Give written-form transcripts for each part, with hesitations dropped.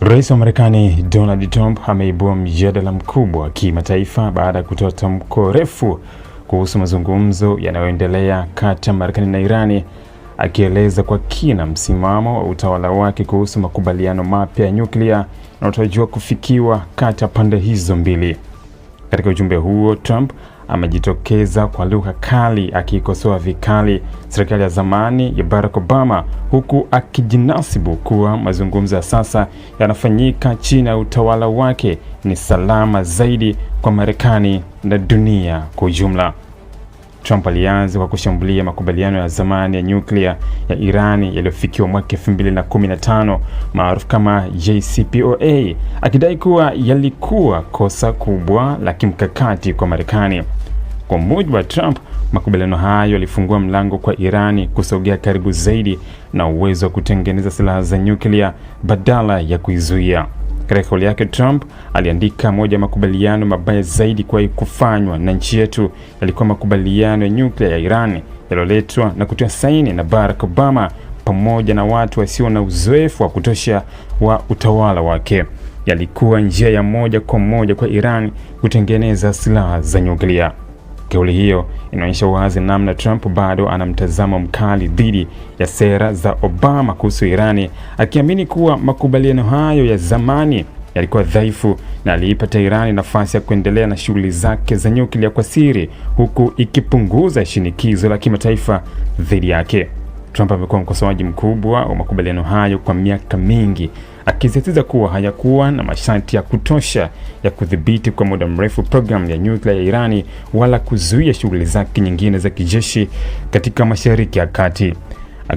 Rais wa Marekani Donald Trump ameibua mjadala mkubwa kimataifa baada ya kutoa tamko refu kuhusu mazungumzo yanayoendelea kati ya Marekani na Irani, akieleza kwa kina msimamo wa utawala wake kuhusu makubaliano mapya ya nyuklia yanayotarajiwa kufikiwa kati ya pande hizo mbili. Katika ujumbe huo, Trump amejitokeza kwa lugha kali akikosoa vikali serikali ya zamani ya Barack Obama, huku akijinasibu kuwa mazungumzo ya sasa yanafanyika chini ya utawala wake ni salama zaidi kwa Marekani na dunia kwa ujumla. Trump alianza kwa kushambulia makubaliano ya zamani ya nyuklia ya Irani yaliyofikiwa mwaka 2015 maarufu kama JCPOA, akidai kuwa yalikuwa kosa kubwa la kimkakati kwa Marekani. Kwa mujibu wa Trump, makubaliano hayo yalifungua mlango kwa Irani kusogea karibu zaidi na uwezo wa kutengeneza silaha za nyuklia badala ya kuizuia. Katika kauli yake, Trump aliandika, moja ya makubaliano mabaya zaidi kuwahi kufanywa na nchi yetu yalikuwa makubaliano ya nyuklia ya Irani yaliyoletwa na kutia saini na Barack Obama pamoja na watu wasio na uzoefu wa kutosha wa utawala wake. Yalikuwa njia ya moja kwa moja kwa Irani kutengeneza silaha za nyuklia. Kauli hiyo inaonyesha wazi namna Trump bado ana mtazamo mkali dhidi ya sera za Obama kuhusu Irani, akiamini kuwa makubaliano hayo ya zamani yalikuwa dhaifu na aliipa Irani nafasi ya kuendelea na shughuli zake za nyuklia kwa siri, huku ikipunguza shinikizo la kimataifa dhidi yake. Trump amekuwa mkosoaji mkubwa wa makubaliano hayo kwa miaka mingi, akisisitiza kuwa hayakuwa na masharti ya kutosha ya kudhibiti kwa muda mrefu programu ya nyuklia ya Irani wala kuzuia shughuli zake nyingine za kijeshi katika Mashariki ya Kati.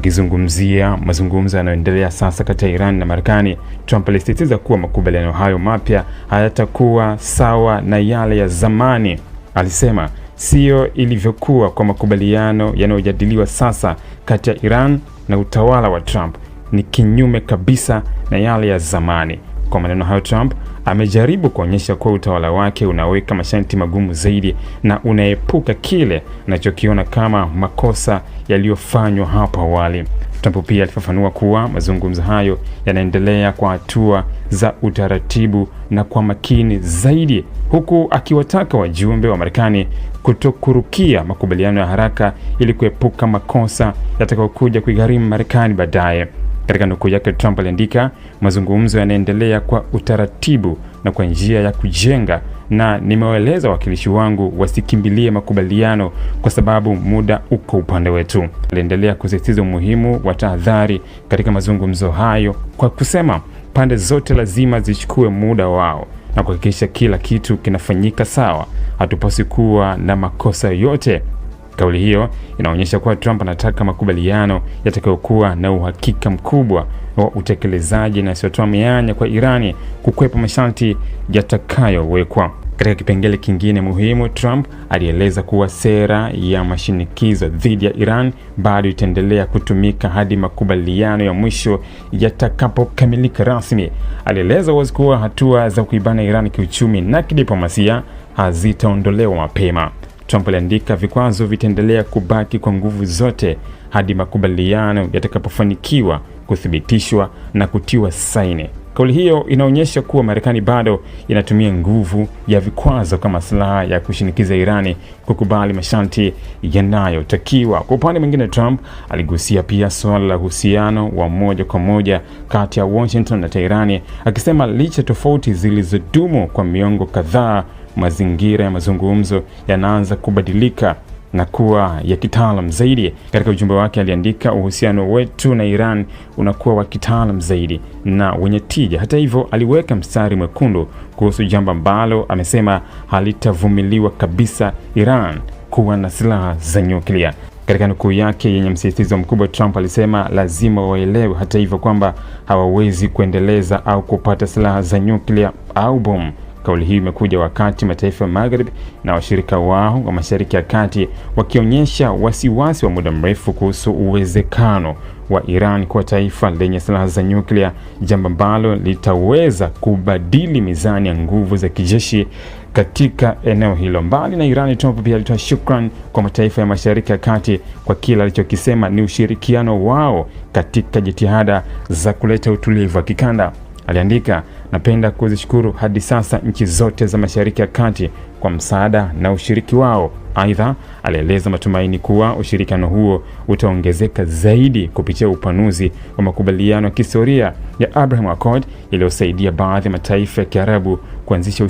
Akizungumzia mazungumzo yanayoendelea sasa kati ya Iran na Marekani, Trump alisisitiza kuwa makubaliano hayo mapya hayatakuwa sawa na yale ya zamani. Alisema, sio ilivyokuwa kwa makubaliano yanayojadiliwa sasa kati ya Iran na utawala wa Trump, ni kinyume kabisa na yale ya zamani. Kwa maneno hayo, Trump amejaribu kuonyesha kuwa utawala wake unaweka masharti magumu zaidi na unaepuka kile anachokiona kama makosa yaliyofanywa hapo awali. Trump pia alifafanua kuwa mazungumzo hayo yanaendelea kwa hatua za utaratibu na kwa makini zaidi, huku akiwataka wajumbe wa Marekani kutokurukia makubaliano ya haraka ili kuepuka makosa yatakayokuja kuigharimu Marekani baadaye. Katika nukuu yake, Trump aliandika, mazungumzo yanaendelea kwa utaratibu na kwa njia ya kujenga, na nimewaeleza wawakilishi wangu wasikimbilie makubaliano kwa sababu muda uko upande wetu. Aliendelea kusisitiza umuhimu wa tahadhari katika mazungumzo hayo kwa kusema, pande zote lazima zichukue muda wao na kuhakikisha kila kitu kinafanyika sawa. Hatupaswi kuwa na makosa yote. Kauli hiyo inaonyesha kuwa Trump anataka makubaliano yatakayokuwa na uhakika mkubwa wa utekelezaji na yasiyotoa mianya kwa Irani kukwepa masharti yatakayowekwa. Katika kipengele kingine muhimu, Trump alieleza kuwa sera ya mashinikizo dhidi ya Iran bado itaendelea kutumika hadi makubaliano ya mwisho yatakapokamilika rasmi. Alieleza wazi kuwa hatua za kuibana Iran kiuchumi na kidiplomasia hazitaondolewa mapema. Trump aliandika, vikwazo vitaendelea kubaki kwa nguvu zote hadi makubaliano yatakapofanikiwa kuthibitishwa na kutiwa saini. Kauli hiyo inaonyesha kuwa Marekani bado inatumia nguvu ya vikwazo kama silaha ya kushinikiza Irani kukubali masharti yanayotakiwa. Kwa upande mwingine, Trump aligusia pia suala la uhusiano wa moja kwa moja kati ya Washington na Tehran, akisema licha tofauti zilizodumu kwa miongo kadhaa, mazingira ya mazungumzo yanaanza kubadilika na kuwa ya kitaalam zaidi. Katika ujumbe wake aliandika, uhusiano wetu na Iran unakuwa wa kitaalam zaidi na wenye tija. Hata hivyo, aliweka mstari mwekundu kuhusu jambo ambalo amesema halitavumiliwa kabisa, Iran kuwa na silaha za nyuklia. Katika nukuu yake yenye msisitizo mkubwa, Trump alisema lazima waelewe hata hivyo kwamba hawawezi kuendeleza au kupata silaha za nyuklia au bomu. Kauli hii imekuja wakati mataifa ya Magharibi na washirika wao wa Mashariki ya Kati wakionyesha wasiwasi wa muda mrefu kuhusu uwezekano wa Iran kuwa taifa lenye silaha za nyuklia, jambo ambalo litaweza kubadili mizani ya nguvu za kijeshi katika eneo hilo. Mbali na Iran, Trump pia alitoa shukrani kwa mataifa ya Mashariki ya Kati kwa kile alichokisema ni ushirikiano wao katika jitihada za kuleta utulivu wa kikanda. Aliandika, napenda kuzishukuru hadi sasa nchi zote za Mashariki ya Kati kwa msaada na ushiriki wao. Aidha, alieleza matumaini kuwa ushirikiano huo utaongezeka zaidi kupitia upanuzi wa makubaliano ya kihistoria ya Abraham Accord yaliyosaidia baadhi ya mataifa ya Kiarabu kuanzisha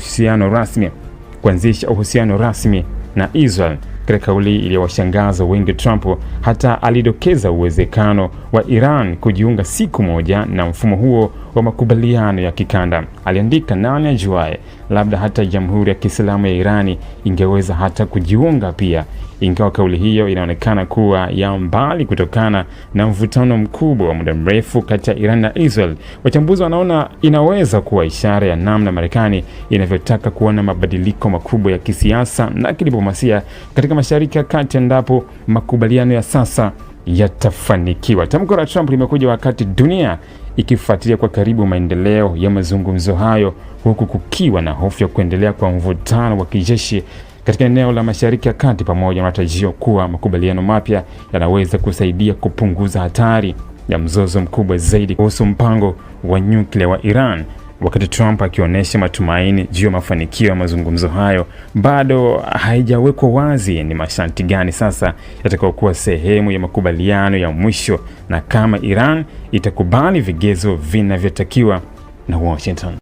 uhusiano rasmi na Israel. Katika kauli iliyowashangaza wengi, Trump hata alidokeza uwezekano wa Iran kujiunga siku moja na mfumo huo wa makubaliano ya kikanda. Aliandika, nani ajuaye, labda hata Jamhuri ya Kiislamu ya Irani ingeweza hata kujiunga pia. Ingawa kauli hiyo inaonekana kuwa ya mbali kutokana na mvutano mkubwa wa muda mrefu kati ya Iran na Israel, wachambuzi wanaona inaweza kuwa ishara ya namna Marekani inavyotaka kuona mabadiliko makubwa ya kisiasa na kidiplomasia katika Mashariki ya Kati endapo makubaliano ya sasa yatafanikiwa. Tamko la Trump limekuja wakati dunia ikifuatilia kwa karibu maendeleo ya mazungumzo hayo, huku kukiwa na hofu ya kuendelea kwa mvutano wa kijeshi katika eneo la Mashariki ya Kati, pamoja na matarajio kuwa makubaliano mapya yanaweza kusaidia kupunguza hatari ya mzozo mkubwa zaidi kuhusu mpango wa nyuklia wa Iran. Wakati Trump akionyesha matumaini juu ya mafanikio ya mazungumzo hayo, bado haijawekwa wazi ni masharti gani sasa yatakayokuwa sehemu ya makubaliano ya mwisho na kama Iran itakubali vigezo vinavyotakiwa na Washington.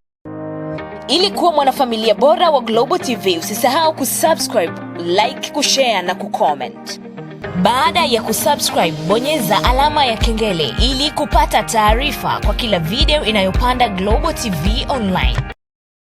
Ili kuwa mwanafamilia bora wa Global TV, usisahau kusubscribe, like, kushare na kucomment. Baada ya kusubscribe, bonyeza alama ya kengele ili kupata taarifa kwa kila video inayopanda Global TV Online.